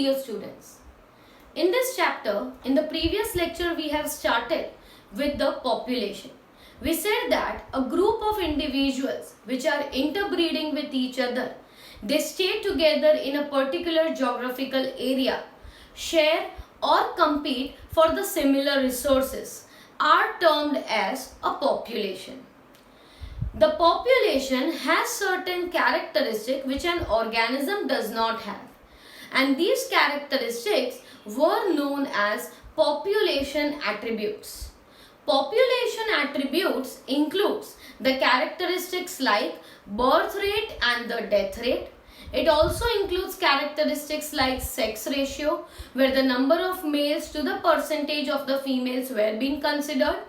dear students. In this chapter, in the previous lecture, we have started with the population. We said that a group of individuals which are interbreeding with each other, they stay together in a particular geographical area, share or compete for the similar resources, are termed as a population. The population has certain characteristics which an organism does not have, and these characteristics were known as population attributes. Population attributes includes the characteristics like birth rate and the death rate. It also includes characteristics like sex ratio, where the number of males to the percentage of the females were being considered.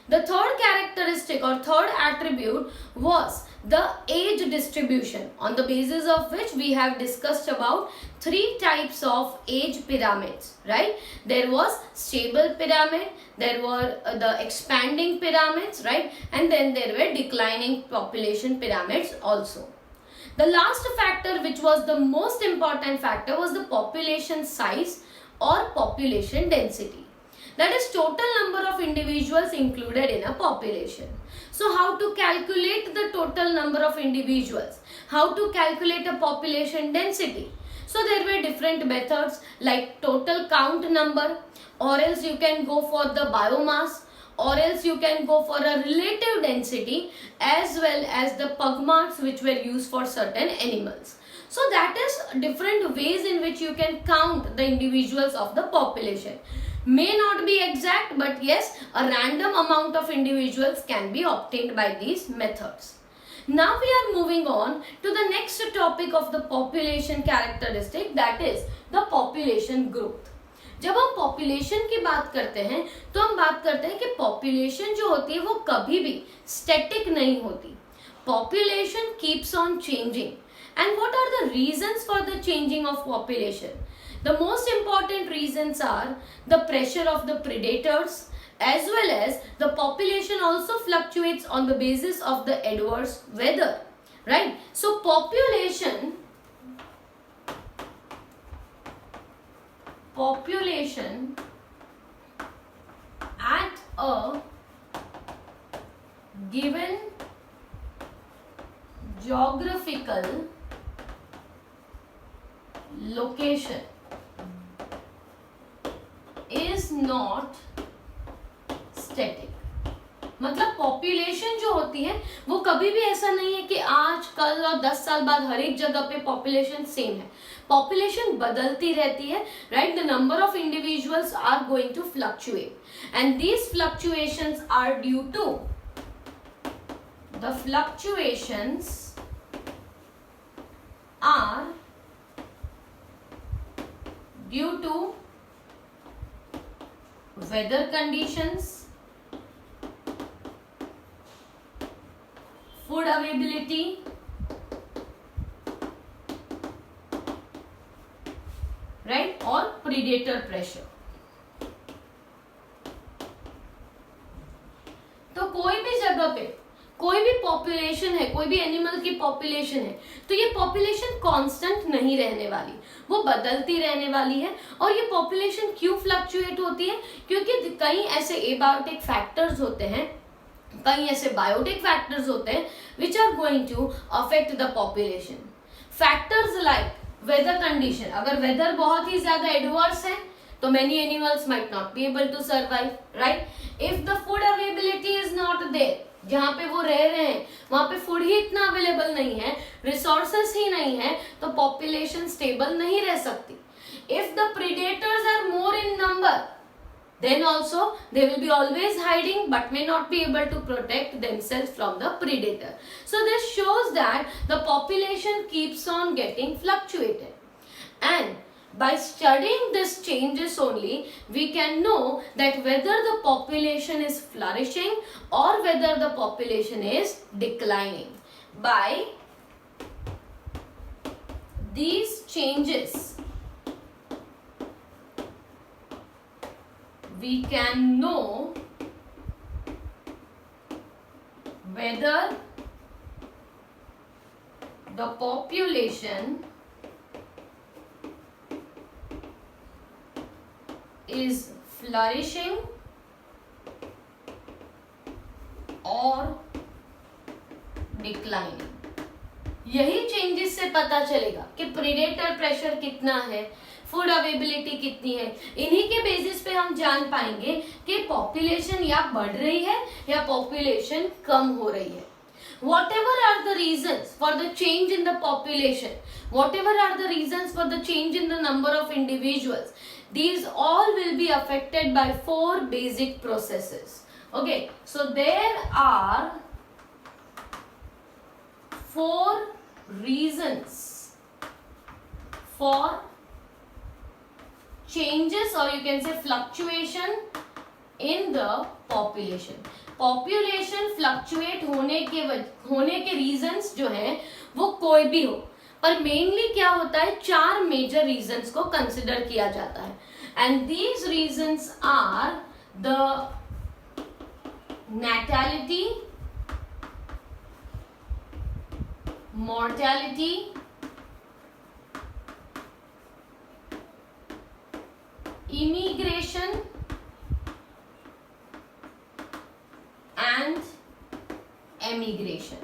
The third characteristic or third attribute was the age distribution, on the basis of which we have discussed about three types of age pyramids, right? There was stable pyramid, there were the expanding pyramids, right? And then there were declining population pyramids also. The last factor, which was the most important factor, was the population size or population density. That is total number of individuals included in a population. So how to calculate the total number of individuals? How to calculate a population density? So there were different methods like total count number, or else you can go for the biomass, or else you can go for a relative density, as well as the pug marks which were used for certain animals. So that is different ways in which you can count the individuals of the population. May not be exact, but yes, a random amount of individuals can be obtained by these methods. Now we are moving on to the next topic of the population characteristic, that is the population growth. जब हम population की बात करते हैं तो हम बात करते हैं कि population जो होती है वो कभी भी static नहीं होती. Population keeps on changing. And what are the reasons for the changing of population? The most important reasons are the pressure of the predators, as well as the population also fluctuates on the basis of the adverse weather, right? So population at a given geographical location is not static. मतलब population जो होती है वो कभी भी ऐसा नहीं है कि आज कल और 10 साल बाद हर एक जगह पे पॉपुलेशन सेम है. पॉपुलेशन बदलती रहती है, right? The number of individuals are going to fluctuate, and these fluctuations are due to the fluctuations are due to weather conditions, food availability, right, or predator pressure. तो कोई भी जगह पे कोई भी पॉपुलेशन है, कोई भी एनिमल की पॉपुलेशन है, तो ये पॉपुलेशन कांस्टेंट नहीं रहने वाली, वो बदलती रहने वाली है. और ये पॉपुलेशन क्यों फ्लक्चुएट होती है? क्योंकि कई ऐसे एबायोटिक फैक्टर्स होते हैं, कई ऐसे बायोटिक फैक्टर्स होते हैं which are going to affect the population. Factors like weather condition. अगर वेदर बहुत ही ज्यादा एडवर्स है तो many animals might not be able to survive, right? If the food availability is not there, जहाँ पे वो रह रहे हैं वहां पे फूड ही इतना अवेलेबल नहीं है, रिसोर्सेस ही नहीं है, तो पॉपुलेशन स्टेबल नहीं रह सकती. If the predators are more in number, then also they will be always hiding but may not be able to protect themselves from the predator. So this shows that the population keeps on getting fluctuated, and by studying these changes only we can know that whether the population is flourishing or whether the population is declining. By these changes we can know whether the population is flourishing or declining. यही changes से पता चलेगा कि predator pressure कितना है, food availability कितनी है. इन्हीं के बेसिस पे हम जान पाएंगे कि पॉपुलेशन या बढ़ रही है या पॉपुलेशन कम हो रही है. Whatever are the reasons for the change in the population, whatever are the reasons for the change in the number of individuals, these all will be affected by 4 basic processes. Okay, so there are 4 reasons for changes, or you can say fluctuation in the population. Population fluctuate होने के reasons जो हैं वो कोई भी हो, पर mainly क्या होता है, 4 मेजर रीजंस को कंसिडर किया जाता है. And these reasons are the natality, mortality, immigration and emigration.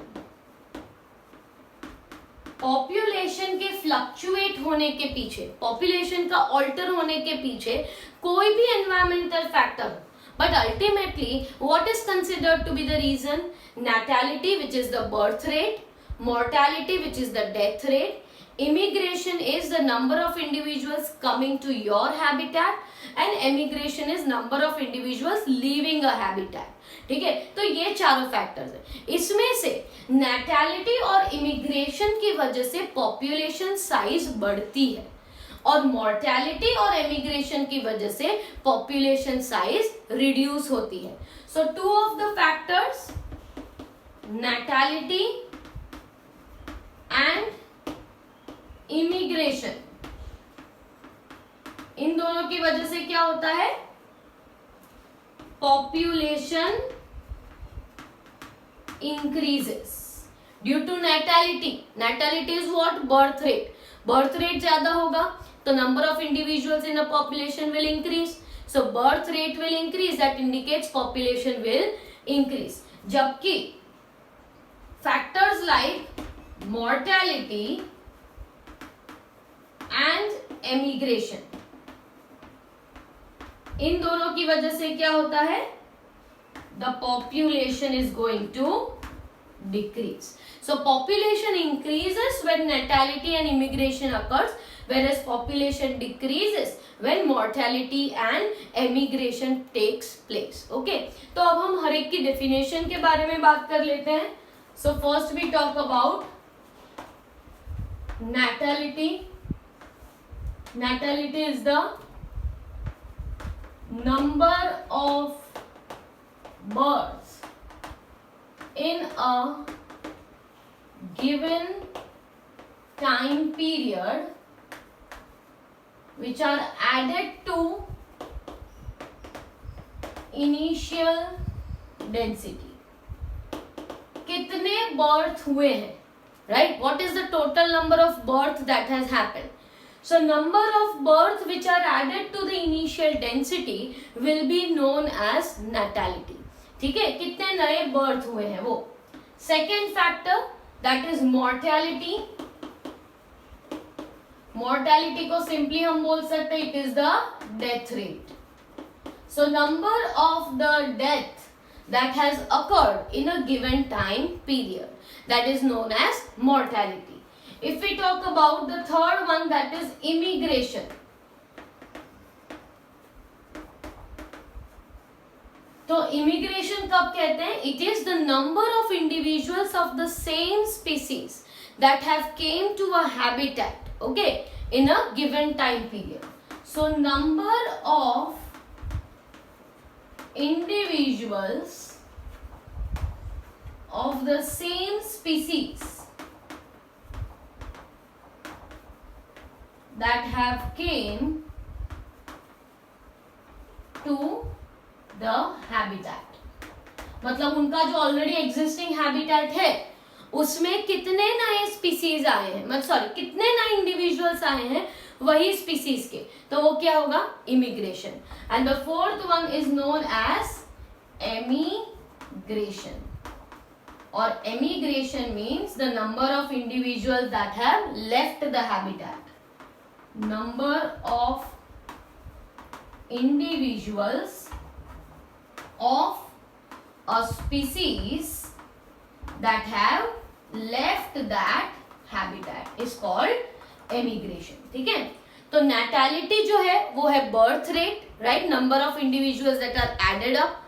Population के फ्लक्चुएट होने के पीछे, पॉपुलेशन का ऑल्टर होने के पीछे कोई भी environmental factor, but ultimately what is considered to be the reason? Natality, which is the birth rate, mortality, which is the death rate, immigration is the number of individuals coming to your habitat, and emigration is number of individuals leaving a habitat. ठीक है, तो ये चारों factors है. इसमें से नैटेलिटी और immigration की वजह से पॉपुलेशन साइज बढ़ती है और मॉर्टेलिटी और एमिग्रेशन की वजह से पॉपुलेशन साइज रिड्यूस होती है. So 2 of the factors, natality and immigration, इन दोनों की वजह से क्या होता है, population increases due to natality. Natality is what? Birth rate. Birth rate ज्यादा होगा तो number of individuals in a population will increase. So birth rate will increase. That indicates population will increase. जबकि factors like mortality and emigration, इन दोनों की वजह से क्या होता है, the population is going to decrease. So population increases when natality and immigration occurs, whereas population decreases when mortality and emigration takes place. Okay, तो अब हम हर एक की definition के बारे में बात कर लेते हैं. So first we talk about natality. Natality is the number of births in a given time period which are added to initial density. कितने बर्थ हुए हैं, right? What is the total number of birth that has happened? So number of birth which are added to the initial density will be known as natality. ठीक है, कितने नए birth हुए हैं वो. Second factor that is mortality. Mortality को simply हम बोल सकते हैं it is the death rate. So number of the death that has occurred in a given time period, that is known as mortality. If we talk about the third one that is immigration, तो immigration कब कहते हैं, it is the number of individuals of the same species that have came to a habitat, okay, in a given time period. So number of individuals of the same species that have came to the habitat, मतलब उनका जो already existing habitat है उसमें कितने नए species आए हैं, मतलब सॉरी कितने नए इंडिविजुअल्स आए हैं वही स्पीसीज के, तो वो क्या होगा, immigration. And the fourth one is known as emigration. Or emigration means the number of individuals that have left the habitat. Number of individuals of a species that have left that habitat is called emigration. ठीक है. तो natality जो है वो है birth rate, right? Number of individuals that are added up.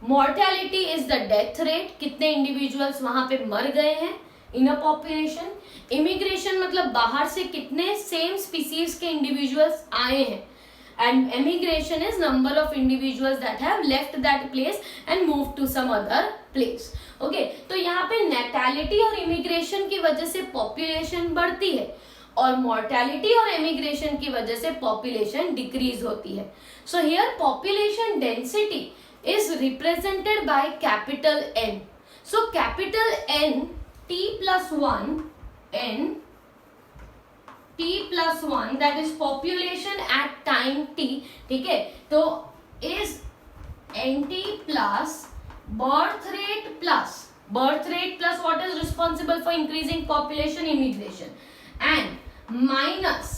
Mortality is the death rate, कितने individuals वहां पे मर गए हैं इन अ पॉपुलेशन. इमिग्रेशन मतलब बाहर से कितने सेम स्पीसीज के इंडिविजुअल्स आए हैं. And emigration is number of individuals that have left that place and move to some other place. Okay, तो यहाँ पे नेटैलिटी और इमिग्रेशन की वजह से पॉपुलेशन बढ़ती है और मॉर्टेलिटी और एमिग्रेशन की वजह से पॉपुलेशन डिक्रीज होती है. So here population density is represented by capital N. So capital N, T plus 1, N, T plus 1, that is population at time T, ठीक है, तो is NT plus birth rate plus what is responsible for increasing population, immigration, and minus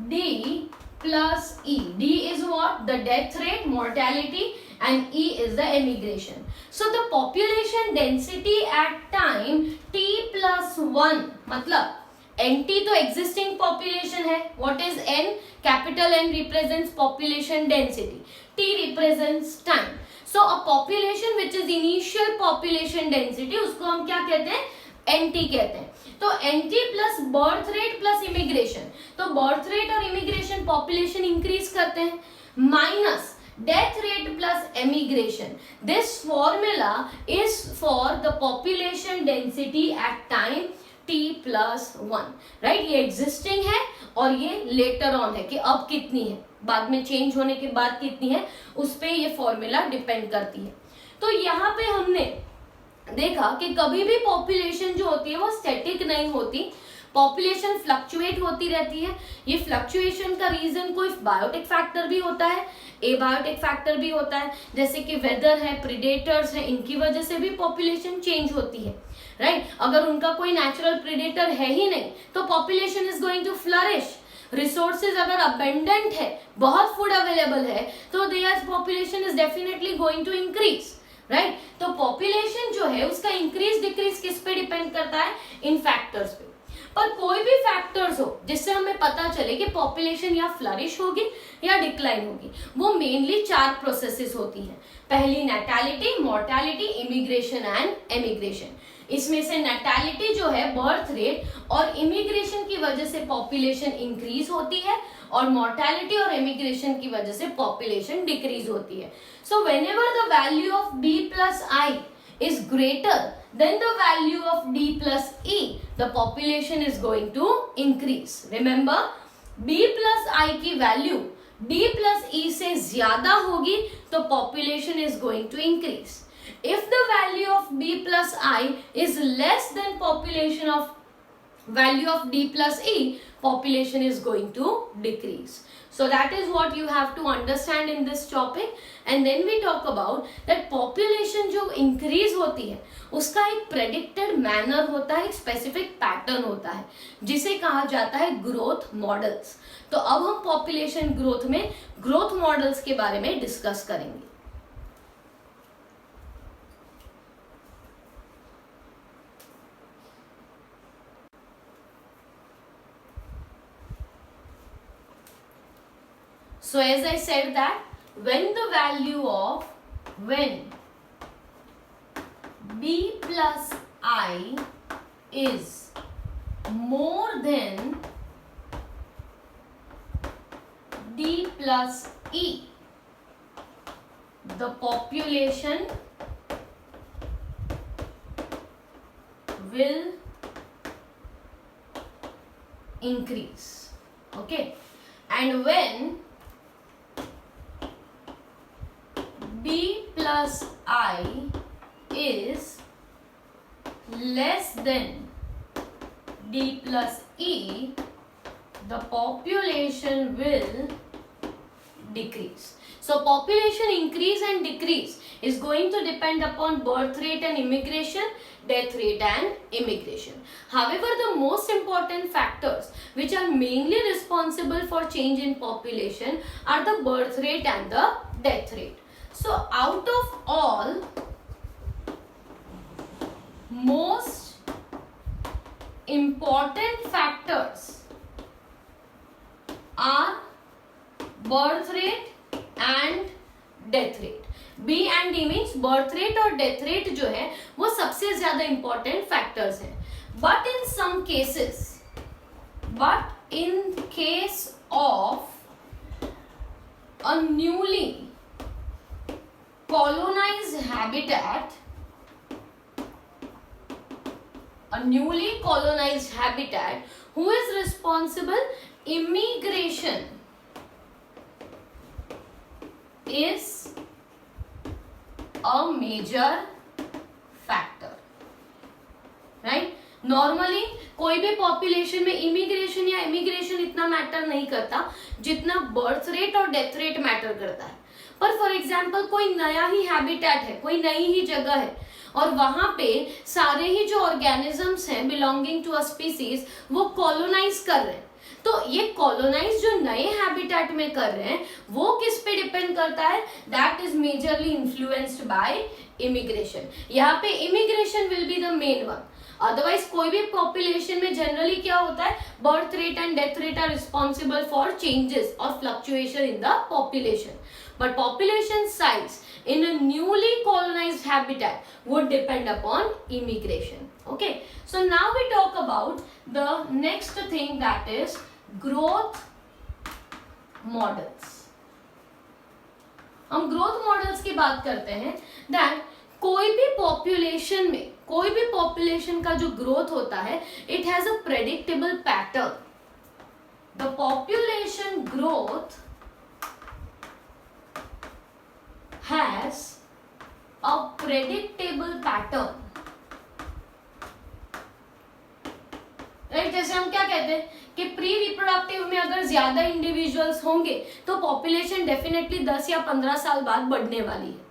D plus E. D is what? The death rate, mortality, and E is the emigration. So the population density at time T plus 1, मतलब NT तो existing population है. What is N? Capital N represents population density. T represents time. So a population which is initial population density, उसको हम क्या कहते हैं? NT कहते हैं. तो NT plus birth rate plus immigration. तो birth rate और immigration population increase करते हैं. Minus death rate plus emigration. This formula is for the population density at time T plus 1. Right? ये existing है और ये later on है कि अब कितनी है, बाद में change होने के बाद कितनी है, उस पे ये formula depend करती है. तो यहाँ पे हमने देखा कि कभी भी population जो होती है वो static नहीं होती, पॉपुलेशन फ्लक्चुएट होती रहती है. ये फ्लक्चुएशन का रीजन कोई बायोटिक फैक्टर भी होता है, एबायोटिक फैक्टर भी होता है, जैसे कि वेदर है, प्रीडेटर्स है, इनकी वजह से भी पॉपुलेशन चेंज होती है. राइट? अगर उनका कोई नेचुरल प्रीडेटर है ही नहीं तो population is going to flourish. Resources अगर अबेंडेंट है, बहुत फूड अवेलेबल है, तो there population is definitely going to increase. Right? तो पॉपुलेशन जो है उसका इंक्रीज डिक्रीज किस पे डिपेंड करता है? इन फैक्टर्स पे. पर कोई भी फैक्टर्स हो जिससे हमें पता चले कि पॉपुलेशन या फ्लरिश होगी या डिक्लाइन होगी, वो मेनली 4 प्रोसेसेस होती हैं. पहली natality, mortality, immigration and emigration. इसमें से नेटैलिटी जो है बर्थ रेट और इमिग्रेशन की वजह से पॉपुलेशन इंक्रीज होती है और मॉर्टैलिटी और इमिग्रेशन की वजह से पॉपुलेशन डिक्रीज होती है. So whenever the value of B plus I is greater than the value of D plus E, the population is going to increase. Remember, B plus I की value D plus E से ज्यादा होगी तो population is going to increase. If the value of B plus I is less than population of value of D plus E, population is going to decrease. So that is what you have to understand in this topic. And then we talk about that population जो increase होती है उसका एक predicted manner होता है, एक specific pattern होता है जिसे कहा जाता है growth models. तो अब हम population growth में growth models के बारे में discuss करेंगे. So as I said that when B plus I is more than D plus E, the population will increase. Okay, and when B plus I is less than D plus E, the population will decrease. So population increase and decrease is going to depend upon birth rate and immigration, death rate and immigration. However, the most important factors which are mainly responsible for change in population are the birth rate and the death rate. So out of all, most important factors are birth rate and death rate. B and D means birth rate और death rate जो है वो सबसे ज्यादा important factors हैं. But in case of a newly colonized habitat, who is responsible? Immigration is a major factor, right? Normally कोई भी population में इमिग्रेशन या इमिग्रेशन इतना मैटर नहीं करता जितना बर्थ रेट और डेथ रेट मैटर करता है. पर फॉर एग्जांपल कोई नया ही हैबिटेट है, कोई नई ही जगह है और वहां पे सारे ही जो ऑर्गेनिजम्स हैं बिलोंगिंग टू अ स्पीसीज वो कॉलोनाइज कर रहे हैं. तो ये कॉलोनाइज जो नए हैबिटेट में कर रहे हैं वो किस पे डिपेंड करता है? That is majorly influenced by immigration. यहाँ पे immigration will be the main one. Otherwise कोई भी पॉपुलेशन में जनरली क्या होता है? Birth rate and death rate are responsible for changes और fluctuation in the population. But population size in a newly colonized habitat would depend upon immigration. Okay, so now we talk about the next thing, that is growth models. हम growth models की बात करते हैं that कोई भी population में, कोई भी population का जो growth होता है it has a predictable pattern. The population growth has a predictable pattern. Right, जैसे हम क्या कहते हैं कि प्री रिप्रोडक्टिव में अगर ज्यादा इंडिविजुअल्स होंगे तो पॉपुलेशन डेफिनेटली 10 या 15 साल बाद बढ़ने वाली है.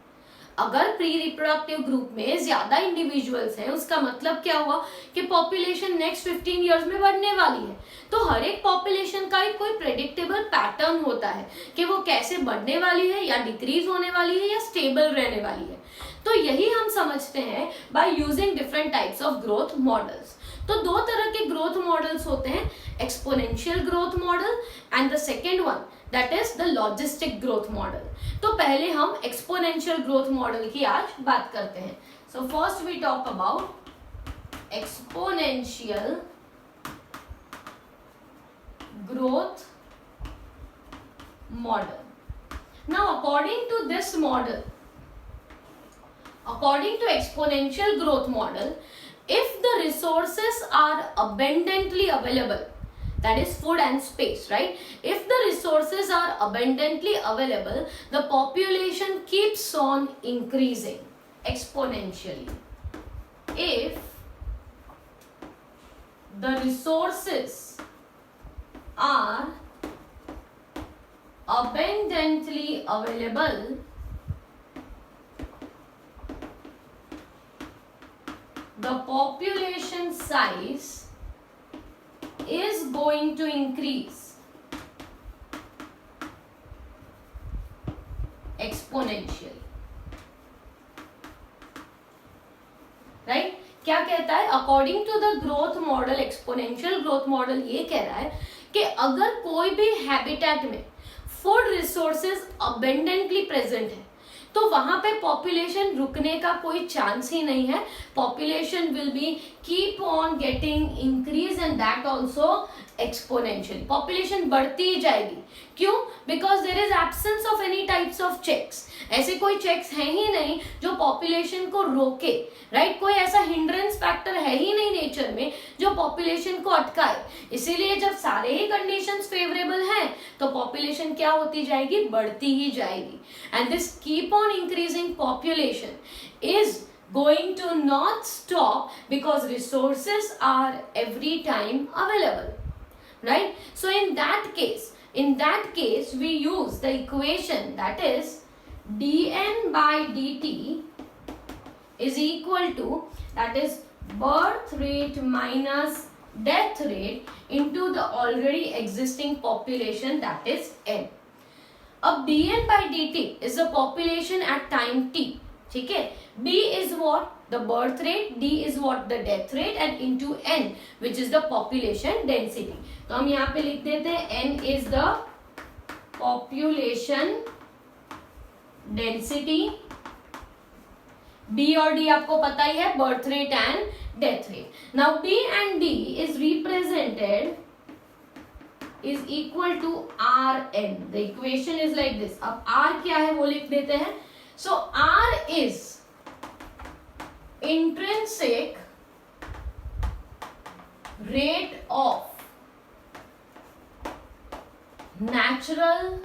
अगर प्री रिप्रोडक्टिव ग्रुप में ज्यादा इंडिविजुअल्स हैं उसका मतलब क्या हुआ कि पॉपुलेशन नेक्स्ट 15 इयर्स में बढ़ने वाली है. तो हर एक पॉपुलेशन का एक कोई प्रेडिक्टेबल पैटर्न होता है कि वो कैसे बढ़ने वाली है या डिक्रीज होने वाली है या स्टेबल रहने वाली है. तो यही हम समझते हैं by using different types of growth models. तो दो तरह के ग्रोथ मॉडल्स होते हैं, exponential growth model and the second one that is the logistic growth model. तो पहले हम एक्सपोनेंशियल ग्रोथ मॉडल की आज बात करते हैं. So first we talk about exponential growth model. Now according to this model, according to exponential growth model, if the resources are abundantly available, that is food and space, right? If the resources are abundantly available, the population keeps on increasing exponentially. If the resources are abundantly available, the population size is going to increase exponentially. Right? क्या कहता है? According to the growth model, exponential growth model ये कह रहा है कि अगर कोई भी हैबिटेट में फूड रिसोर्सेज अबेंडेंटली प्रेजेंट है तो वहां पे पॉपुलेशन रुकने का कोई चांस ही नहीं है. Population will be keep on getting increase and that also exponentially. Population बढ़ती ही जाएगी. क्यों? Because there is absence of any types of checks. ऐसे कोई चेक्स हैं ही नहीं जो पॉपुलेशन को रोके. राइट, कोई ऐसा हिंड्रेंस फैक्टर है ही नहीं नेचर में जो पॉपुलेशन को अटकाए. इसीलिए जब सारे ही कंडीशंस फेवरेबल हैं तो पॉपुलेशन क्या होती जाएगी? बढ़ती ही जाएगी. And this keep on increasing population is going to not stop because resources are every time available, right? So in that case we use the equation that is dN by dt is equal to, that is birth rate minus death rate into the already existing population, that is n. अब dN by dt is the population at time t, ठीक है. B is what? The birth rate, D is what? The death rate, and into N which is the population density. तो हम यहाँ पे लिख देते हैं N is the population density. B और D आपको पता ही है, birth rate and death rate. Now B and D is represented is equal to Rn. The equation is like this. अब R क्या है वो लिख देते हैं. So R is intrinsic rate of natural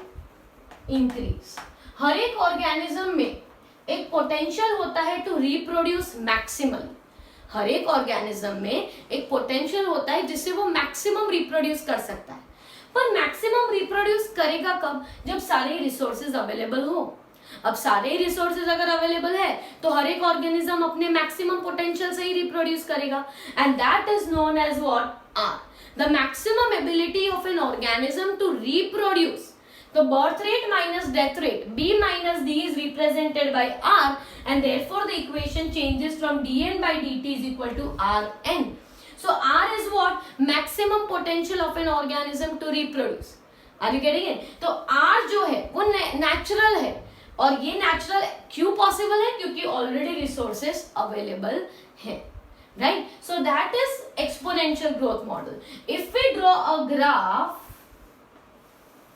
increase. हर एक ऑर्गेनिज्म में एक पोटेंशियल होता है टू रिप्रोड्यूस मैक्सिमम. हर एक ऑर्गेनिज्म में एक पोटेंशियल होता है जिससे वो मैक्सिमम रिप्रोड्यूस कर सकता है. पर मैक्सिमम रिप्रोड्यूस करेगा कब? जब सारे रिसोर्सेज अवेलेबल हो. अब सारे रिसोर्सेज अगर अवेलेबल है तो हर एक ऑर्गेनिज्म अपने मैक्सिमम पोटेंशियल से ही रिप्रोड्यूस करेगा, and that is known as what? R. The maximum ability of an organism to reproduce. The birth rate minus death rate, B minus D, is represented by R, and therefore the equation changes from dN by dt is equal to Rn. So R is what? Maximum potential of an organism to reproduce. Are you getting it? तो R जो है वो natural है, और ये natural क्यों possible है? क्योंकि ऑलरेडी रिसोर्सेस अवेलेबल है, right? So that is exponential growth model. If we draw a graph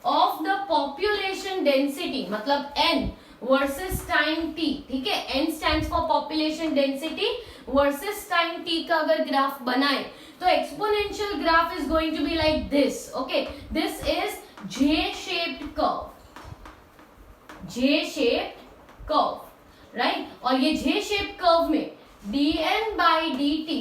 of the population density, मतलब n वर्सेस टाइम t, ठीक है, n stands for population density versus time t का अगर graph बनाए तो exponential graph is going to be like this. Okay, this is J shaped curve. J shaped curve, right? और ये J shaped curve में dN by dt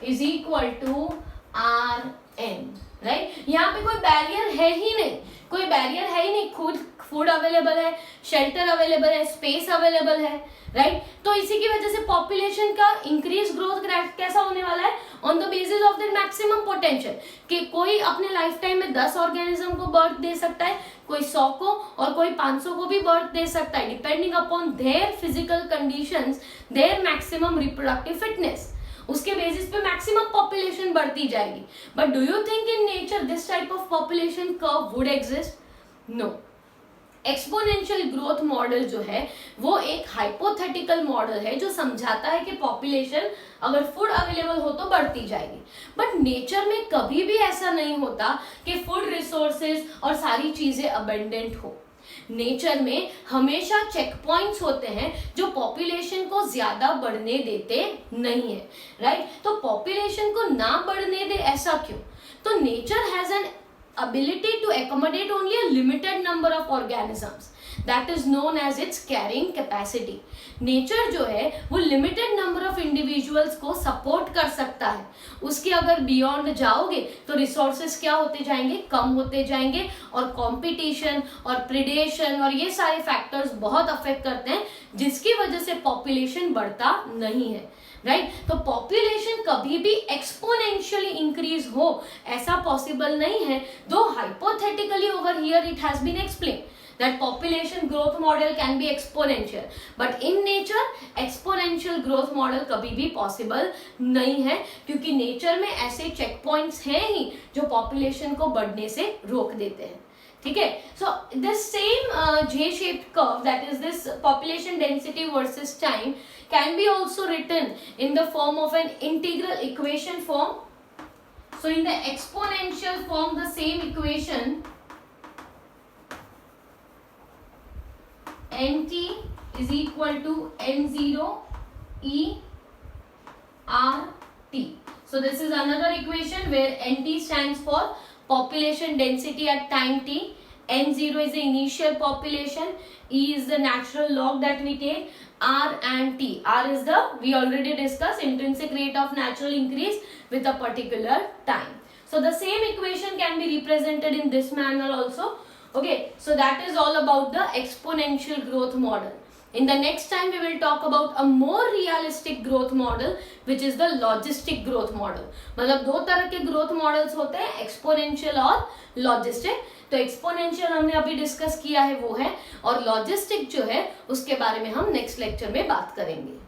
is equal to Rn, right? यहाँ पे कोई बैरियर है ही नहीं, कोई बैरियर है ही नहीं. खुद फूड अवेलेबल है, शेल्टर अवेलेबल है, स्पेस अवेलेबल है, राइट? तो इसी की वजह से पॉपुलेशन का इंक्रीज ग्रोथ कैसा होने वाला है? On the basis of their maximum potential. कि कोई अपने लाइफ टाइम में 10 ऑर्गेनिज्म को बर्थ दे सकता है, कोई 100 को, और कोई 500 को भी बर्थ दे सकता है, depending upon their physical conditions, their maximum reproductive fitness. उसके बेसिस पे मैक्सिमम पॉपुलेशन बढ़ती जाएगी. But do you think in nature this type of population curve would exist? No. Exponential growth model जो है वो एक हाइपोथेटिकल मॉडल है जो समझाता है कि पॉपुलेशन अगर फूड अवेलेबल हो तो बढ़ती जाएगी. बट नेचर में कभी भी ऐसा नहीं होता कि फूड रिसोर्सेज और सारी चीजें अबंडेंट हो. नेचर में हमेशा चेक पॉइंट्स होते हैं जो पॉपुलेशन को ज्यादा बढ़ने देते नहीं है, राइट? तो पॉपुलेशन को ना बढ़ने दे, ऐसा क्यों? तो nature has an ability to accommodate only a limited number of organisms. That is known as its carrying capacity. Nature जो है वो limited number of individuals को support कर सकता है. उसके अगर beyond जाओगे तो resources क्या होते जाएंगे? कम होते जाएंगे, और competition और predation और ये सारे factors बहुत affect करते हैं, जिसकी वजह से population बढ़ता नहीं है, राइट? तो पॉपुलेशन कभी भी एक्सपोनेंशियली इंक्रीज हो ऐसा पॉसिबल नहीं है. Though hypothetically over here it has been explain that population growth model can be exponential, but in nature exponential growth model कभी भी possible नहीं है, क्योंकि nature में ऐसे check points हैं ही जो population को बढ़ने से रोक देते हैं. ठीक है? So this same J-shaped curve, that is this population density versus time, can be also written in the form of an integral equation form. So in the exponential form, the same equation nt is equal to n0 e r t. So this is another equation where nt stands for population density at time t, N0 is the initial population, E is the natural log that we take, R and T. R is the, we already discussed, intrinsic rate of natural increase with a particular time. So the same equation can be represented in this manner also. Okay, so that is all about the exponential growth model. In the next time we will talk about a more realistic growth model, which is the logistic growth model. मतलब दो तरह के growth models होते हैं, exponential और logistic. तो exponential हमने अभी डिस्कस किया है वो है, और logistic जो है उसके बारे में हम नेक्स्ट लेक्चर में बात करेंगे.